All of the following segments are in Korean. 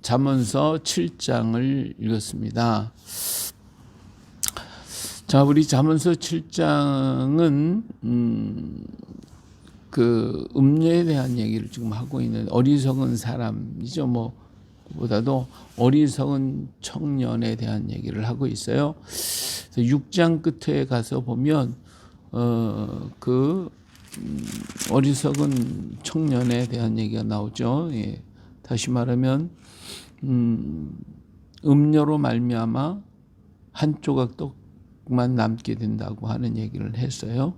잠언서 7장을 읽었습니다. 자, 우리 잠언서 7장은 그 음녀에 대한 얘기를 지금 하고 있는 어리석은 사람이죠. 보다도 어리석은 청년에 대한 얘기를 하고 있어요. 6장 끝에 가서 보면 어리석은 청년에 대한 얘기가 나오죠. 예. 다시 말하면 음료로 말미암아 한 조각 떡만 남게 된다고 하는 얘기를 했어요.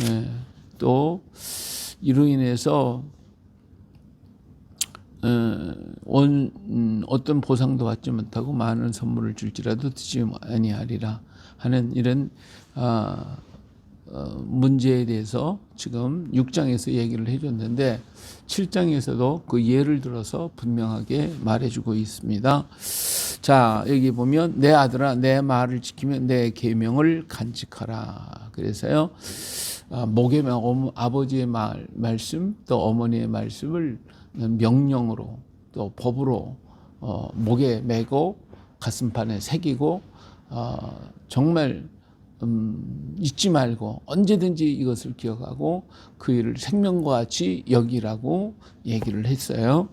예. 또 이로 인해서 어떤 보상도 받지 못하고 많은 선물을 줄지라도 듣지 아니하리라 하는 이런 문제에 대해서 지금 6장에서 얘기를 해줬는데 7장에서도 그 예를 들어서 분명하게 말해주고 있습니다. 자, 여기 보면 내 아들아 내 말을 지키면 내 계명을 간직하라. 그래서요 목에면 아버지의 말씀 또 어머니의 말씀을 명령으로 또 법으로 목에 메고 가슴판에 새기고 정말 잊지 말고 언제든지 이것을 기억하고 그 일을 생명과 같이 여기라고 얘기를 했어요.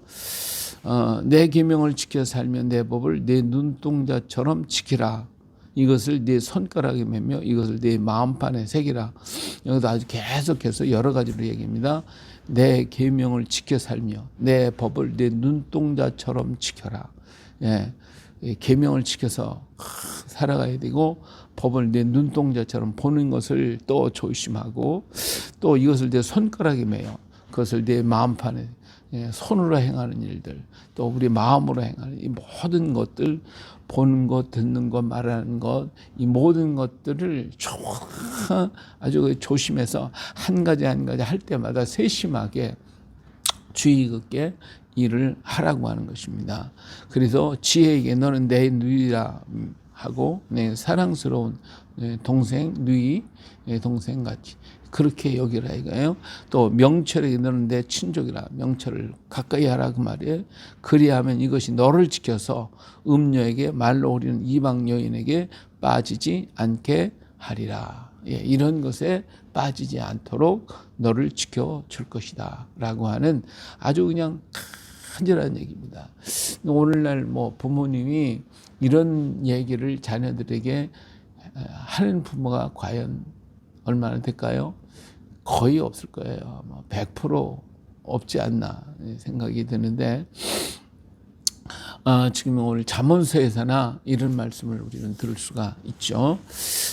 내 계명을 지켜 살면 내 법을 내 눈동자처럼 지키라. 이것을 내 손가락에 매며 이것을 내 마음판에 새기라. 여기도 아주 계속해서 여러 가지로 얘기합니다. 내 계명을 지켜 살며 내 법을 내 눈동자처럼 지켜라. 예, 계명을 지켜서 살아가야 되고 법을 내 눈동자처럼 보는 것을 또 조심하고 또 이것을 내 손가락에 매요. 그것을 내 마음판에 손으로 행하는 일들 또 우리 마음으로 행하는 이 모든 것들 보는 것, 듣는 것, 말하는 것 이 모든 것들을 아주 조심해서 한 가지 한 가지 할 때마다 세심하게 주의 깊게 일을 하라고 하는 것입니다. 그래서 지혜에게 너는 내 누이라 하고 내 사랑스러운 동생 누이 동생같이 그렇게 여기라 이거예요. 또 명철에게 너는 내 친족이라 명철을 가까이 하라 그 말이에요. 그리하면 이것이 너를 지켜서 음녀에게 말로 오리는 이방 여인에게 빠지지 않게 하리라. 예, 이런 것에 빠지지 않도록 너를 지켜줄 것이다 라고 하는 아주 그냥 간절한 얘기입니다. 오늘날 부모님이 이런 얘기를 자녀들에게 하는 부모가 과연 얼마나 될까요? 거의 없을 거예요. 100% 없지 않나 생각이 드는데 지금 오늘 잠언서에서나 이런 말씀을 우리는 들을 수가 있죠.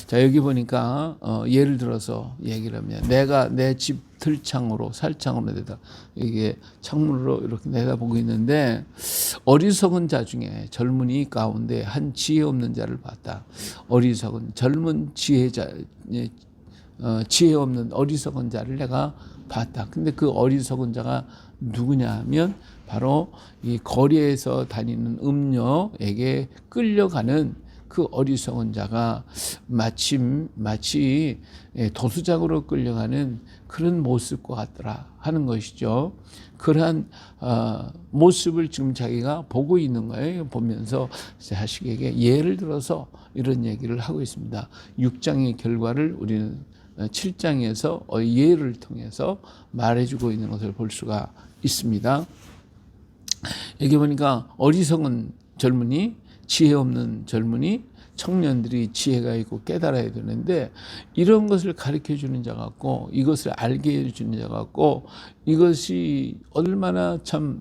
자, 여기 보니까 예를 들어서 얘기를 하면 내가 내 집 들창으로 살창으로 내다 이게 창문으로 이렇게 내다보고 있는데 어리석은 자 중에 젊은이 가운데 한 지혜 없는 자를 봤다. 어리석은 젊은 지혜자 지혜 없는 어리석은 자를 내가 봤다. 근데 그 어리석은 자가 누구냐 하면 바로 이 거리에서 다니는 음녀에게 끌려가는 그 어리석은 자가 마치 도수장으로 끌려가는 그런 모습과 같더라 하는 것이죠. 그러한 모습을 지금 자기가 보고 있는 거예요. 보면서 자식에게 예를 들어서 이런 얘기를 하고 있습니다. 6장의 결과를 우리는 7장에서 예를 통해서 말해주고 있는 것을 볼 수가 있습니다. 여기 보니까 어리석은 젊은이, 지혜 없는 젊은이, 청년들이 지혜가 있고 깨달아야 되는데 이런 것을 가르쳐 주는 자 같고 이것을 알게 해주는 자 같고 이것이 얼마나 참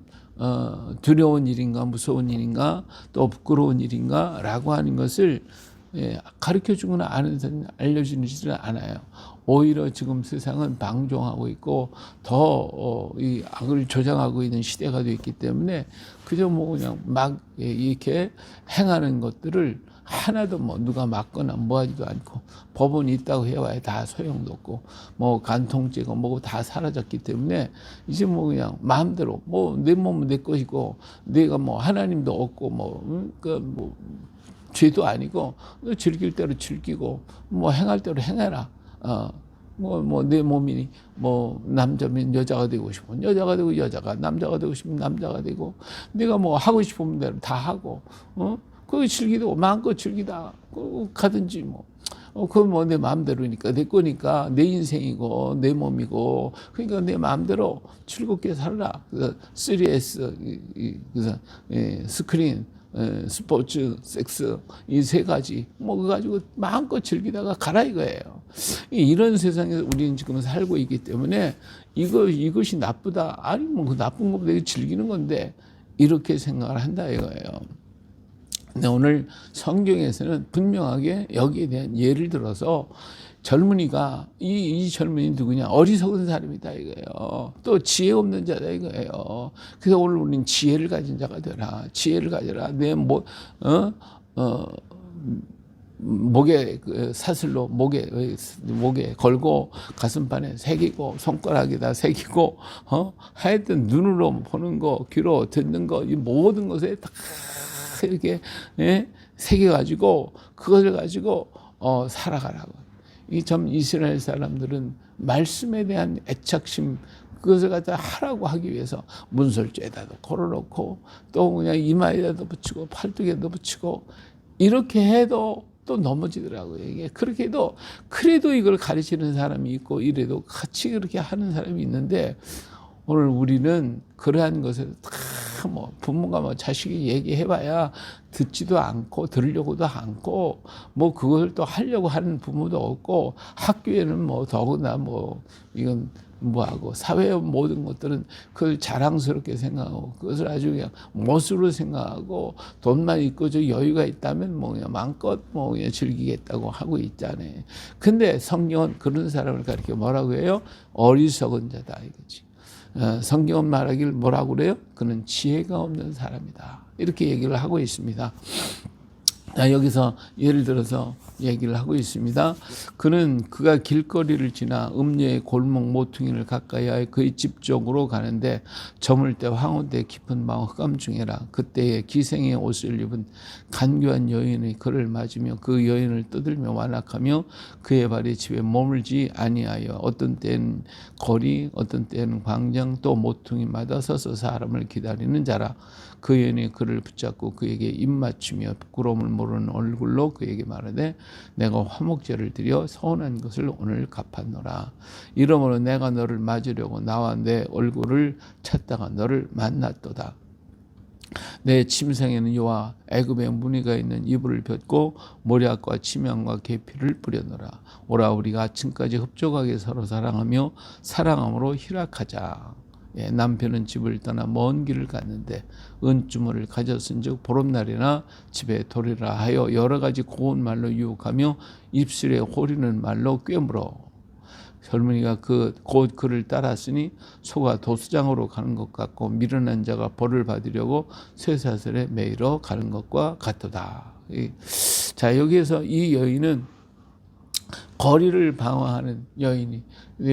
두려운 일인가 무서운 일인가 또 부끄러운 일인가 라고 하는 것을 가르쳐 주거나 알려주지는 않아요. 오히려 지금 세상은 방종하고 있고 더 이 악을 조장하고 있는 시대가 되어 있기 때문에 그저 그냥 막 이렇게 행하는 것들을 하나도 누가 막거나 뭐하지도 않고 법원이 있다고 해봐야 다 소용도 없고 간통죄고 뭐고 다 사라졌기 때문에 이제 그냥 마음대로 내 몸은 내 것이고 내가 하나님도 없고 죄도 아니고 즐길 대로 즐기고 행할 대로 행해라. 내 몸이 남자면 여자가 되고 싶으면 여자가 되고, 남자가 되고 싶으면 남자가 되고, 내가 하고 싶으면 대로 다 하고, 그거 즐기고, 마음껏 즐기다, 가든지 그건 내 마음대로니까, 내 거니까, 내 인생이고, 내 몸이고, 그러니까 내 마음대로 즐겁게 살라. 그래서 3S, 그래서 스크린, 스포츠, 섹스, 이 세 가지, 그거 가지고 마음껏 즐기다가 가라 이거예요. 이런 세상에서 우리는 지금 살고 있기 때문에 이것이 나쁘다. 아니, 그 나쁜 것보다 즐기는 건데, 이렇게 생각을 한다 이거예요. 근데 오늘 성경에서는 분명하게 여기에 대한 예를 들어서 젊은이가 이 젊은이 누구냐? 어리석은 사람이다 이거예요. 또 지혜 없는 자다 이거예요. 그래서 오늘 우리는 지혜를 가진 자가 되라. 지혜를 가져라. 내 목에 사슬로 목에 걸고 가슴판에 새기고 손가락에다 새기고 하여튼 눈으로 보는 거, 귀로 듣는 거, 이 모든 것에 다 이렇게 새겨가지고 그것을 가지고 살아가라고. 이 참 이스라엘 사람들은 말씀에 대한 애착심, 그것을 갖다 하라고 하기 위해서 문설주에다도 걸어놓고 또 그냥 이마에다도 붙이고 팔뚝에도 붙이고 이렇게 해도 또 넘어지더라고요. 이게 그렇게 해도 그래도 이걸 가르치는 사람이 있고 이래도 같이 그렇게 하는 사람이 있는데, 오늘 우리는 그러한 것을 다 부모가 자식이 얘기해봐야 듣지도 않고 들으려고도 않고 그걸 또 하려고 하는 부모도 없고, 학교에는 더구나 이건 하고 사회의 모든 것들은 그걸 자랑스럽게 생각하고 그것을 아주 그냥 멋으로 생각하고, 돈만 있고 저 여유가 있다면 그냥 마음껏 그냥 즐기겠다고 하고 있잖아요. 근데 성경은 그런 사람을 가리켜 뭐라고 해요? 어리석은 자다 이거지. 성경은 말하길 뭐라고 그래요? 그는 지혜가 없는 사람이다. 이렇게 얘기를 하고 있습니다. 여기서 예를 들어서 얘기를 하고 있습니다. 그가 길거리를 지나 음녀의 골목 모퉁이를 가까이하여 그의 집 쪽으로 가는데, 저물 때 황혼때 깊은 마음 흑암 중에라. 그때에 기생의 옷을 입은 간교한 여인의 그를 맞으며 그 여인을 떠들며 완악하며 그의 발이 집에 머물지 아니하여 어떤 때는 거리, 어떤 때는 광장, 또 모퉁이마다 서서 사람을 기다리는 자라. 그 여인이 그를 붙잡고 그에게 입맞추며 부끄러움을 모르는 얼굴로 그에게 말하되, 내가 화목제를 드려 서운한 것을 오늘 갚았노라. 이러므로 내가 너를 맞으려고 나와 내 얼굴을 찾다가 너를 만났도다. 내 침상에는 여호와 애굽의 무늬가 있는 이불을 펴고 모략과 침향과 계피를 뿌려놓으라. 오라, 우리가 아침까지 흡족하게 서로 사랑하며 사랑함으로 희락하자. 남편은 집을 떠나 먼 길을 갔는데 은주머니를 가졌은즉 보름날이나 집에 돌이라 하여 여러 가지 고운 말로 유혹하며 입술에 호리는 말로 꿰물어. 젊은이가 곧 그를 따랐으니 소가 도수장으로 가는 것 같고 미련한 자가 벌을 받으려고 쇠사슬에 매이러 가는 것과 같도다. 자, 여기에서 이 여인은 거리를 방황하는 여인이,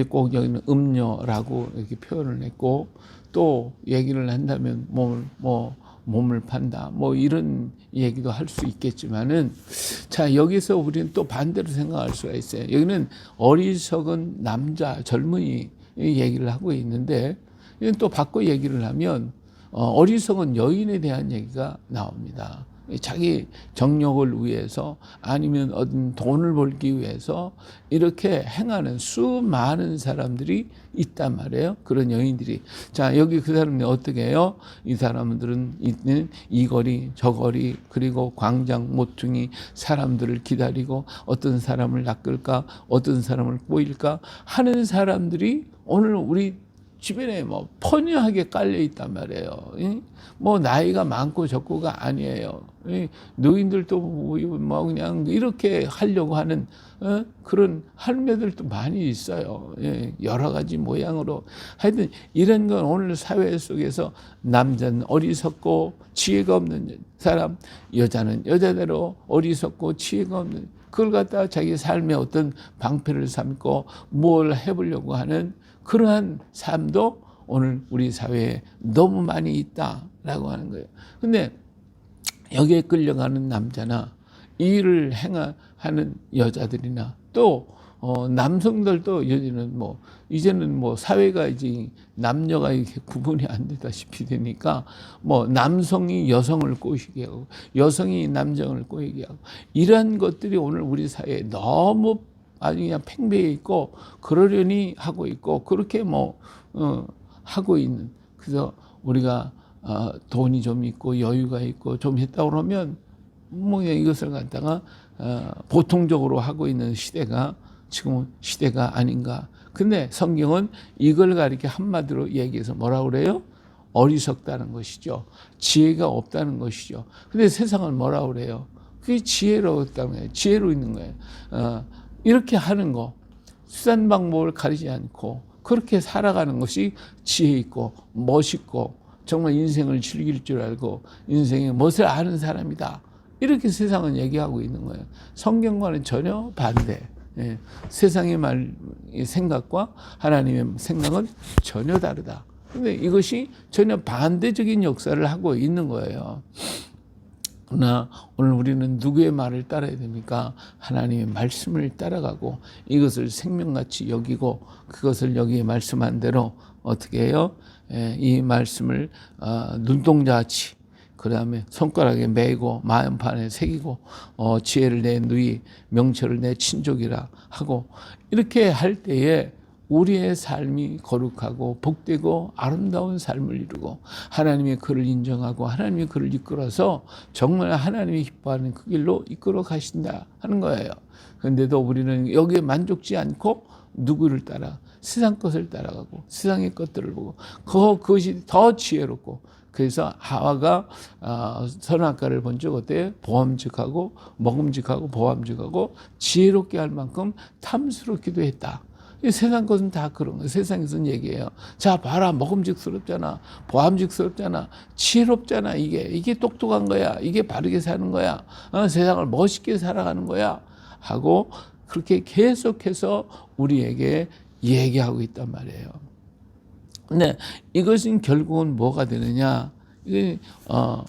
꼭 여기는 음녀라고 이렇게 표현을 했고, 또 얘기를 한다면 몸을 판다 이런 얘기도 할 수 있겠지만은, 자, 여기서 우리는 또 반대로 생각할 수가 있어요. 여기는 어리석은 남자 젊은이 얘기를 하고 있는데, 이건 또 바꿔 얘기를 하면 어리석은 여인에 대한 얘기가 나옵니다. 자기 정력을 위해서 아니면 어떤 돈을 벌기 위해서 이렇게 행하는 수많은 사람들이 있단 말이에요. 그런 여인들이. 자, 여기 그 사람들이 어떻게 해요? 이 사람들은 있는 이 거리 저 거리 그리고 광장 모퉁이 사람들을 기다리고 어떤 사람을 낚을까 어떤 사람을 꼬일까 하는 사람들이 오늘 우리 주변에 펀하게 깔려 있단 말이에요. 나이가 많고 적고가 아니에요. 노인들도 그냥 이렇게 하려고 하는 그런 할매들도 많이 있어요. 여러 가지 모양으로. 하여튼 이런 건 오늘 사회 속에서 남자는 어리석고 지혜가 없는 사람, 여자는 여자대로 어리석고 지혜가 없는, 그걸 갖다가 자기 삶의 어떤 방패를 삼고 뭘 해보려고 하는 그러한 삶도 오늘 우리 사회에 너무 많이 있다라고 하는 거예요. 근데 여기에 끌려가는 남자나 이 일을 행하는 여자들이나 또 남성들도 이제는 사회가 이제 남녀가 이렇게 구분이 안 되다시피 되니까 남성이 여성을 꼬이게 하고 여성이 남성을 꼬이게 하고 이러한 것들이 오늘 우리 사회에 너무 아주 그냥 팽배해 있고 그러려니 하고 있고 그렇게 하고 있는. 그래서 우리가 돈이 좀 있고 여유가 있고 좀 했다 그러면 이것을 갖다가 보통적으로 하고 있는 시대가 지금 시대가 아닌가. 근데 성경은 이걸 가리켜 한마디로 얘기해서 뭐라고 그래요? 어리석다는 것이죠. 지혜가 없다는 것이죠. 근데 세상은 뭐라고 그래요? 그게 지혜로웠다는 거예요. 지혜로 있는 거예요. 이렇게 하는 거, 수단 방법을 가리지 않고 그렇게 살아가는 것이 지혜 있고 멋있고 정말 인생을 즐길 줄 알고 인생의 멋을 아는 사람이다. 이렇게 세상은 얘기하고 있는 거예요. 성경과는 전혀 반대. 세상의 생각과 하나님의 생각은 전혀 다르다. 근데 이것이 전혀 반대적인 역사를 하고 있는 거예요. 그러나 오늘 우리는 누구의 말을 따라야 됩니까? 하나님의 말씀을 따라가고 이것을 생명같이 여기고 그것을 여기에 말씀한 대로 어떻게 해요? 이 말씀을 눈동자같이 그 다음에 손가락에 매고 마음판에 새기고 지혜를 내 누이 명철을 내 친족이라 하고 이렇게 할 때에 우리의 삶이 거룩하고 복되고 아름다운 삶을 이루고 하나님의 그를 인정하고 하나님의 그를 이끌어서 정말 하나님이 기뻐하는 그 길로 이끌어 가신다 하는 거예요. 그런데도 우리는 여기에 만족지 않고 누구를 따라 세상 것을 따라가고 세상의 것들을 보고 그것이 더 지혜롭고 그래서 하와가 선악과를 본 적 어때요? 보암직하고 먹음직하고 보암직하고 지혜롭게 할 만큼 탐스럽기도 했다. 세상 것은 다 그런 거예요. 세상에서는 얘기해요. 자, 봐라. 먹음직스럽잖아. 보암직스럽잖아. 지혜롭잖아. 이게 똑똑한 거야. 이게 바르게 사는 거야. 세상을 멋있게 살아가는 거야. 하고 그렇게 계속해서 우리에게 얘기하고 있단 말이에요. 근데 이것은 결국은 뭐가 되느냐. 이게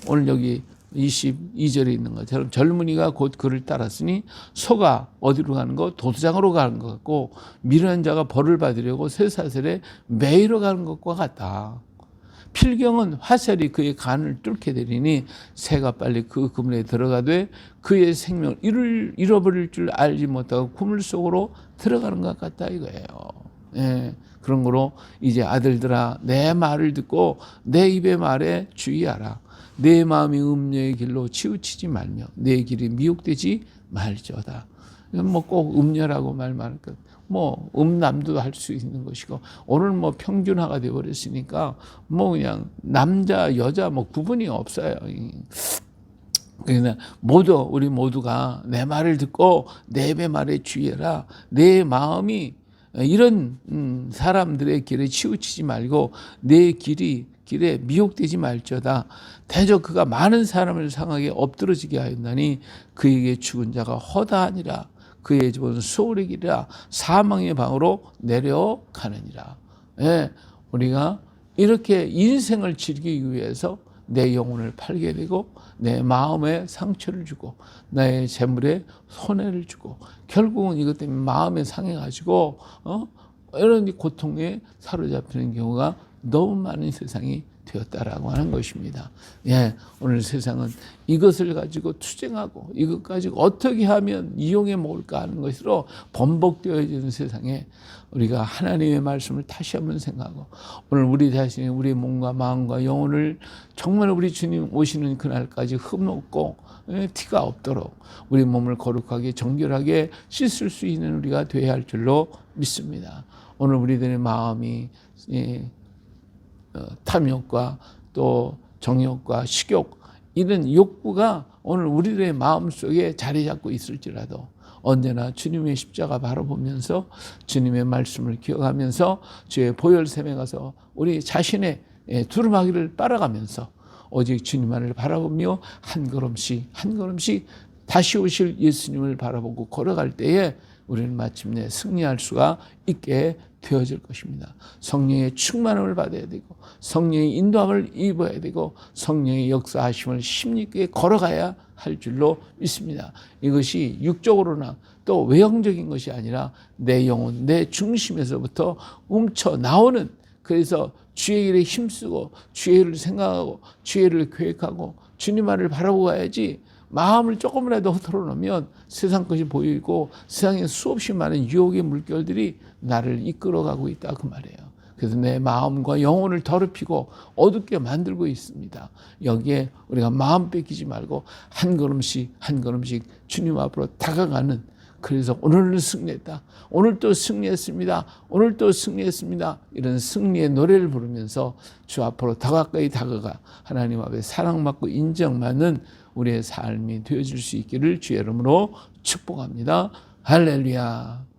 오늘 여기 22절에 있는 것처럼 젊은이가 곧 그를 따랐으니 소가 어디로 가는 거? 도두장으로 가는 것 같고 미련한 자가 벌을 받으려고 쇠사슬에 매이러 가는 것과 같다. 필경은 화살이 그의 간을 뚫게 되리니 새가 빨리 그 그물에 들어가되 그의 생명을 잃어버릴 줄 알지 못하고 그물 속으로 들어가는 것 같다 이거예요. 그런 거로 이제 아들들아 내 말을 듣고 내 입의 말에 주의하라. 내 마음이 음녀의 길로 치우치지 말며 내 길이 미혹되지 말지어다. 꼭 음녀라고 말만 음남도 할 수 있는 것이고 오늘 평균화가 되어 버렸으니까 그냥 남자 여자 구분이 없어요. 그러나 우리 모두가 내 말을 듣고 내 입의 말에 주의해라. 내 마음이 이런 사람들의 길에 치우치지 말고 내 길에 미혹되지 말지어다. 대저 그가 많은 사람을 상하게 엎드러지게 하였나니 그에게 죽은 자가 허다하니라. 그의 집은 수월의 길이라 사망의 방으로 내려가느니라. 우리가 이렇게 인생을 즐기기 위해서 내 영혼을 팔게 되고 내 마음에 상처를 주고 나의 재물에 손해를 주고 결국은 이것 때문에 마음에 상해가지고 이런 고통에 사로잡히는 경우가 너무 많은 세상이 되었다라고 하는 것입니다. 오늘 세상은 이것을 가지고 투쟁하고 이것 가지고 어떻게 하면 이용해 먹을까 하는 것으로 번복되어지는 세상에 우리가 하나님의 말씀을 다시 한번 생각하고 오늘 우리 자신이 우리 몸과 마음과 영혼을 정말 우리 주님 오시는 그날까지 흠없고 티가 없도록 우리 몸을 거룩하게 정결하게 씻을 수 있는 우리가 되어야 할 줄로 믿습니다. 오늘 우리들의 마음이 탐욕과 또 정욕과 식욕 이런 욕구가 오늘 우리들의 마음속에 자리 잡고 있을지라도 언제나 주님의 십자가 바라보면서 주님의 말씀을 기억하면서 주의 보혈샘에 가서 우리 자신의 두루마기를 빨아가면서 오직 주님만을 바라보며 한 걸음씩 한 걸음씩 다시 오실 예수님을 바라보고 걸어갈 때에 우리는 마침내 승리할 수가 있게 되어질 것입니다. 성령의 충만함을 받아야 되고 성령의 인도함을 입어야 되고 성령의 역사하심을 힘있게 걸어가야 할 줄로 믿습니다. 이것이 육적으로나 또 외형적인 것이 아니라 내 영혼, 내 중심에서부터 훔쳐 나오는, 그래서 주의 일에 힘쓰고 주의 일을 생각하고 주의 일을 계획하고 주님 말을 바라보고 가야지, 마음을 조금이라도 털어놓으면 세상 것이 보이고 세상에 수없이 많은 유혹의 물결들이 나를 이끌어가고 있다 그 말이에요. 그래서 내 마음과 영혼을 더럽히고 어둡게 만들고 있습니다. 여기에 우리가 마음 뺏기지 말고 한 걸음씩 한 걸음씩 주님 앞으로 다가가는, 그래서 오늘은 승리했다, 오늘 또 승리했습니다, 오늘 또 승리했습니다, 이런 승리의 노래를 부르면서 주 앞으로 더 가까이 다가가 하나님 앞에 사랑받고 인정받는 우리의 삶이 되어질 수 있기를 주의 이름으로 축복합니다. 할렐루야.